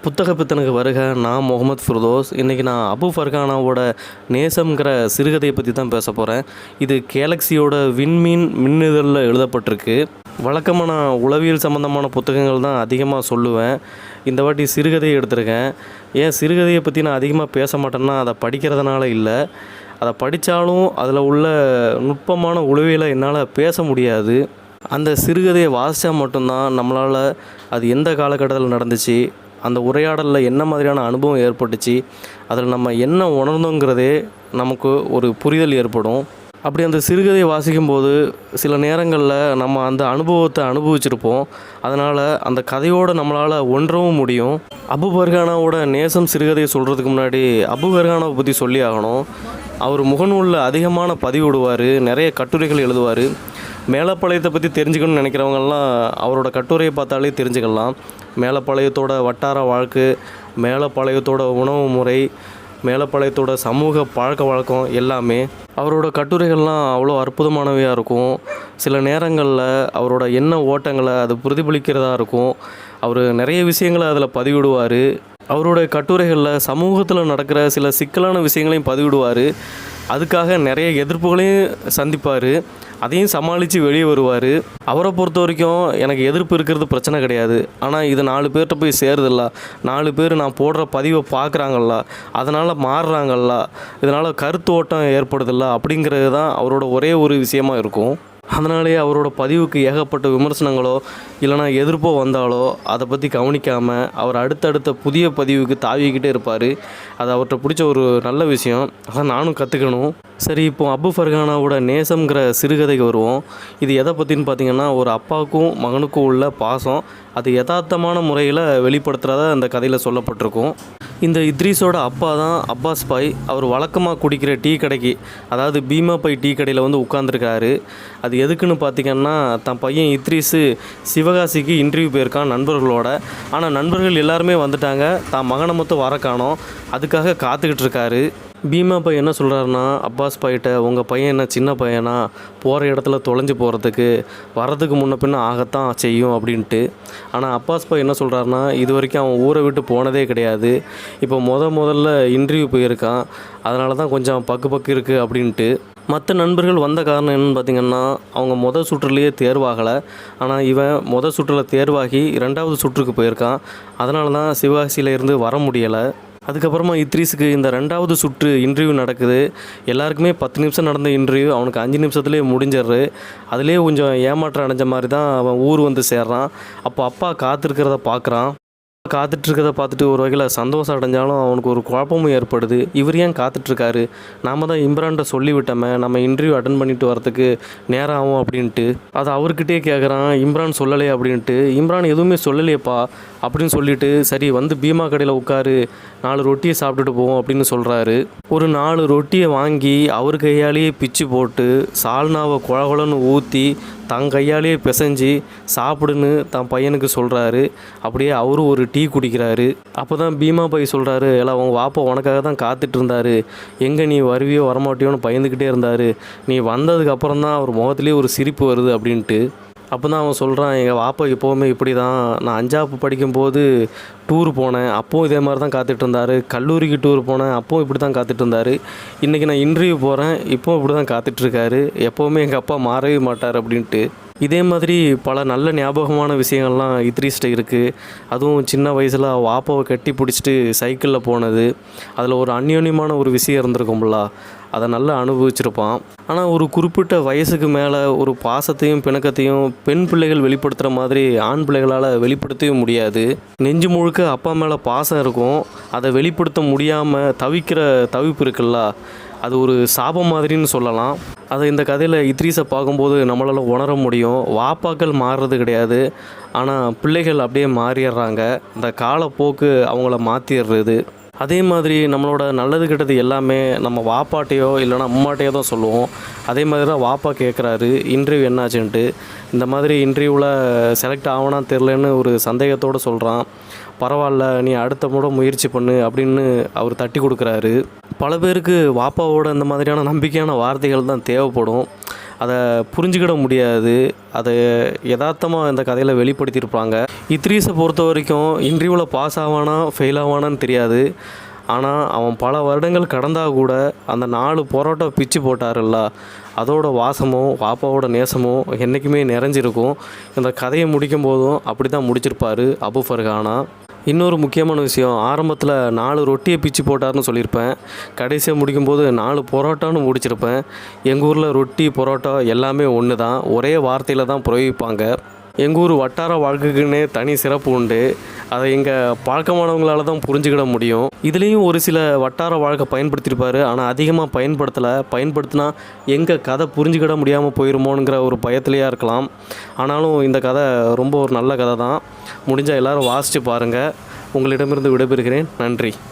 புத்தக பித்தனுக்கு வருக. நான் முகமது ஃபிர்தோஸ். இன்றைக்கி நான் அபு ஃபர்கானாவோட நேசம்ங்கிற சிறுகதையை பற்றி தான் பேச போகிறேன். இது கேலக்ஸியோட விண்மீன் மின்னிதழில் எழுதப்பட்டிருக்கு. வழக்கமாக நான் உளவியல் சம்மந்தமான புத்தகங்கள் தான் அதிகமாக சொல்லுவேன். இந்த வாட்டி சிறுகதையை எடுத்திருக்கேன். ஏன் சிறுகதையை பற்றி நான் அதிகமாக பேச மாட்டேன்னா அதை படிக்கிறதுனால இல்லை, அதை படித்தாலும் அதில் உள்ள நுட்பமான உளவியலை என்னால் பேச முடியாது. அந்த சிறுகதையை வாசித்தா மட்டும்தான் நம்மளால் அது எந்த காலகட்டத்தில் நடந்துச்சு, அந்த உரையாடலில் என்ன மாதிரியான அனுபவம் ஏற்பட்டுச்சு, அதில் நம்ம என்ன உணர்ந்தோங்கிறதே நமக்கு ஒரு புரிதல் ஏற்படும். அப்படி அந்த சிறுகதையை வாசிக்கும்போது சில நேரங்களில் நம்ம அந்த அனுபவத்தை அனுபவிச்சிருப்போம். அதனால் அந்த கதையோடு நம்மளால் ஒன்றவும் முடியும். அபு ஃபர்கானாவோட நேசம் சிறுகதையை சொல்கிறதுக்கு முன்னாடி அபு ஃபர்கானாவை பற்றி சொல்லி ஆகணும். அவர் முகநூலில் அதிகமான பதிவிடுவார், நிறைய கட்டுரைகள் எழுதுவார். மேலப்பாளையத்தை பற்றி தெரிஞ்சுக்கணும்னு நினைக்கிறவங்கெல்லாம் அவரோட கட்டுரையை பார்த்தாலே தெரிஞ்சுக்கலாம். மேலப்பாளையத்தோட வட்டார வாழ்க்கை, மேலப்பாளையத்தோட உணவு முறை, மேலப்பாளையத்தோட சமூக பழக்க வழக்கம் எல்லாமே அவரோட கட்டுரைகள்லாம் அவ்வளோ அற்புதமானவையாக இருக்கும். சில நேரங்களில் அவரோட எண்ண ஓட்டங்களை அது பிரதிபலிக்கிறதா இருக்கும். அவர் நிறைய விஷயங்களை அதில் பதிவிடுவார். அவருடைய கட்டுரைகளில் சமூகத்தில் நடக்கிற சில சிக்கலான விஷயங்களையும் பதிவிடுவார். அதுக்காக நிறைய எதிர்ப்புகளையும் சந்திப்பார். அதையும் சமாளித்து வெளியே வருவார். அவரை பொறுத்த வரைக்கும் எனக்கு எதிர்ப்பு இருக்கிறது பிரச்சனை கிடையாது, ஆனால் இது 4 பேர்கிட்ட போய் சேருதில்ல, 4 பேர் நான் போடுற பதிவை பார்க்குறாங்கல்ல, அதனால் மாறுறாங்கல்ல, இதனால் கருத்து ஓட்டம் ஏற்படுதில்ல அப்படிங்கிறது தான் அவரோட ஒரே ஒரு விஷயமா இருக்கும். அதனாலேயே அவரோட பதிவுக்கு ஏகப்பட்ட விமர்சனங்களோ இல்லைனா எதிர்ப்போ வந்தாலோ அதை பற்றி கவனிக்காமல் அவர் அடுத்தடுத்த புதிய பதிவுக்கு தாவிக்கிட்டே இருப்பார். அது அவர்கிட்ட பிடிச்ச ஒரு நல்ல விஷயம். அதான் நானும் கற்றுக்கணும். சரி, இப்போது அபு ஃபர்கானாவோட நேசம்ங்கிற சிறுகதைக்கு வருவோம். இது எதை பற்றின்னு பார்த்திங்கன்னா, ஒரு அப்பாவுக்கும் மகனுக்கும் உள்ள பாசம் அது யதார்த்தமான முறையில் வெளிப்படுத்துகிறதா அந்த கதையில் சொல்லப்பட்டிருக்கும். இந்த இத்ரீஸோட அப்பா தான் அப்பாஸ் பாய். அவர் வழக்கமாக குடிக்கிற டீ கடைக்கு, அதாவது பீமா பை டீ கடையில் வந்து உட்காந்துருக்காரு. அது எதுக்குன்னு பார்த்திங்கன்னா, தன் பையன் இத்ரீஸு சிவகாசிக்கு இன்டர்வியூ போயிருக்கான் நண்பர்களோட. ஆனால் நண்பர்கள் எல்லாருமே வந்துட்டாங்க, தான் மகனை மட்டும் வர காணோம். அதுக்காக காத்துக்கிட்டு இருக்காரு. பீமா பை என்ன சொல்கிறாருன்னா, அப்பாஸ் பாய்கிட்ட, உங்கள் பையன் என்ன சின்ன பையனா, போகிற இடத்துல தொலைஞ்சு போகிறதுக்கு வரதுக்கு முன்ன பின்ன ஆகத்தான் செய்யும் அப்படின்ட்டு. ஆனால் அப்பாஸ் பாய் என்ன சொல்கிறாருன்னா, இது வரைக்கும் அவன் ஊரை விட்டு போனதே கிடையாது, இப்போ முதல்ல இன்டர்வியூ போயிருக்கான், அதனால தான் கொஞ்சம் பக்கு இருக்குது அப்படின்ட்டு. மற்ற நண்பர்கள் வந்த காரணம் என்னென்னு பார்த்திங்கன்னா, அவங்க சுற்றுலேயே தேர்வாகலை. ஆனால் இவன் சுற்றில் தேர்வாகி 2வது சுற்றுக்கு போயிருக்கான். அதனால தான் சிவகாசியில் இருந்து வர முடியலை. அதுக்கப்புறமா இத்ரீஸுக்கு இந்த 2வது சுற்று இன்டர்வியூ நடக்குது. எல்லாருக்குமே 10 நிமிஷம் நடந்த இன்டர்வியூ அவனுக்கு 5 நிமிஷத்துலேயே முடிஞ்சிடுறது. அதுலேயே கொஞ்சம் ஏமாற்றம் அடைஞ்ச மாதிரி தான் அவன் ஊர் வந்து சேர்றான். அப்போ அப்பா காத்திருக்கிறத பார்க்குறான். காத்துட்ருக்கதை பார்த்துட்டு ஒரு வகையில் சந்தோஷம் அடைஞ்சாலும் அவனுக்கு ஒரு குழப்பமும் ஏற்படுது. இவர் ஏன் காத்துட்ருக்காரு, நாம் தான் இம்ரான்கிட்ட சொல்லிவிட்டோமே நம்ம இன்டர்வியூ அட்டன் பண்ணிட்டு வரத்துக்கு நேரம் ஆகும் அப்படின்ட்டு. அதை அவர்கிட்டே கேட்குறான், இம்ரான் சொல்லலையே அப்படின்ட்டு. இம்ரான் எதுவுமே சொல்லலையேப்பா அப்படின்னு சொல்லிட்டு, சரி வந்து பீமா கடையில் உட்காரு, 4 ரொட்டியை சாப்பிட்டுட்டு போவோம் அப்படின்னு சொல்கிறாரு. ஒரு 4 ரொட்டியை வாங்கி அவர் கையாலேயே பிச்சு போட்டு சால்னாவை குழகுலன்னு ஊற்றி தன் கையாலேயே பிசைஞ்சு சாப்பிடுன்னு தன் பையனுக்கு சொல்கிறாரு. அப்படியே அவரும் ஒரு டீ குடிக்கிறாரு. அப்போ தான் பீமா பை சொல்கிறாரு, எல்லாம் உங்கள் வாப்பா உனக்காக தான் காத்துட்டு இருந்தார், எங்கே நீ வருவியோ வரமாட்டியோன்னு பயந்துக்கிட்டே இருந்தார், நீ வந்ததுக்கு அப்புறம் தான் அவர் முகத்துலேயே ஒரு சிரிப்பு வருது அப்படின்ட்டு. அப்போ தான் அவன் சொல்கிறான், எங்கள் வாப்பா எப்போவுமே இப்படி தான், நான் 5ஆப்பு படிக்கும்போது டூர் போனேன், அப்போவும் இதே மாதிரி தான் காத்துட்டு இருந்தார், கல்லூரிக்கு டூர் போனேன், அப்போவும் இப்படி தான் காத்துட்டு இருந்தார், இன்றைக்கி நான் இன்டர்வியூ போகிறேன், இப்போவும் இப்படி தான் காத்துட்ருக்காரு, எப்போவுமே எங்கள் அப்பா மாறவே மாட்டார் அப்படின்ட்டு. இதே மாதிரி பல நல்ல ஞாபகமான விஷயங்கள்லாம் இத்ரீஸ்ட்ட இருக்குது. அதுவும் சின்ன வயசில் வாப்பாவை கட்டி பிடிச்சிட்டு சைக்கிளில் போனது, அதில் ஒரு அந்யோன்யமான ஒரு விஷயம் இருந்திருக்கும்ல, அதை நல்லா அனுபவிச்சிருப்பான். ஆனால் ஒரு குறிப்பிட்ட வயசுக்கு மேலே ஒரு பாசத்தையும் பிணக்கத்தையும் பெண் பிள்ளைகள் வெளிப்படுத்துகிற மாதிரி ஆண் பிள்ளைகளால் வெளிப்படுத்தவே முடியாது. நெஞ்சு முழுக்க அப்பா மேலே பாசம் இருக்கும், அதை வெளிப்படுத்த முடியாமல் தவிக்கிற தவிப்பு இருக்குல்ல, அது ஒரு சாபம் மாதிரின்னு சொல்லலாம். அதை இந்த கதையில் இத்ரீஸை பார்க்கும்போது நம்மளால் உணர முடியும். வாப்பாக்கள் மாறுறது கிடையாது, ஆனால் பிள்ளைகள் அப்படியே மாறிடுறாங்க. இந்த காலப்போக்கு அவங்கள மாற்றிடுறது. அதே மாதிரி நம்மளோட நல்லது கெட்டது எல்லாமே நம்ம வாப்பாட்டையோ இல்லைனா அம்மாட்டையோ தான் சொல்லுவோம். அதே மாதிரி தான் வாப்பா கேட்குறாரு இன்டர்வியூ என்னாச்சுன்ட்டு. இந்த மாதிரி இன்டர்வியூவில் செலக்ட் ஆகணும்னு தெரிலன்னு ஒரு சந்தேகத்தோடு சொல்கிறான். பரவாயில்ல, நீ அடுத்த முறை முயற்சி பண்ணு அப்படின்னு அவர் தட்டி கொடுக்குறாரு. பல பேருக்கு வாப்பாவோட இந்த மாதிரியான நம்பிக்கையான வார்த்தைகள் தான் தேவைப்படும். அதை புரிஞ்சுக்கிட முடியாது. அதை யதார்த்தமாக இந்த கதையில் வெளிப்படுத்தியிருப்பாங்க. இத்ரீஸை பொறுத்த வரைக்கும் இன்டர்வியூவில் பாஸ் ஆவானா ஃபெயில் ஆவானான்னு தெரியாது. ஆனால் அவன் பல வருடங்கள் கடந்தால் கூட அந்த 4 பரோட்டா பிச்சு போட்டார்ல, அதோட வாசமும் பாப்பாவோட நேசமும் என்றைக்குமே நிறைஞ்சிருக்கும். இந்த கதையை முடிக்கும் போதும் அப்படி தான் முடிச்சிருப்பார் அபு ஃபர்கானா. இன்னொரு முக்கியமான விஷயம், ஆரம்பத்தில் 4 ரொட்டியை பிச்சு போட்டார்னு சொல்லியிருப்பேன். கடைசியாக முடிக்கும்போது 4 பரோட்டான்னு முடிச்சிருப்பேன். எங்கள் ஊரில் ரொட்டி பரோட்டா எல்லாமே ஒன்று தான், ஒரே வார்த்தையில் தான் பிரயோகிப்பாங்க. எங்கள் ஊர் வட்டார வாழ்க்கைக்குன்னே தனி சிறப்பு உண்டு. அதை எங்கள் பழக்கமானவங்களால தான் புரிஞ்சுக்கிட முடியும். இதுலேயும் ஒரு சில வட்டார வழக்கை பயன்படுத்தியிருப்பார். ஆனால் அதிகமாக பயன்படுத்தினா எங்கள் கதை புரிஞ்சுக்கிட முடியாமல் போயிருமோங்கிற ஒரு பயத்திலேயே இருக்கலாம். ஆனாலும் இந்த கதை ரொம்ப ஒரு நல்ல கதை தான். முடிஞ்சால் எல்லோரும் வாசித்து பாருங்கள். உங்களிடமிருந்து விடைபெறுகிறேன். நன்றி.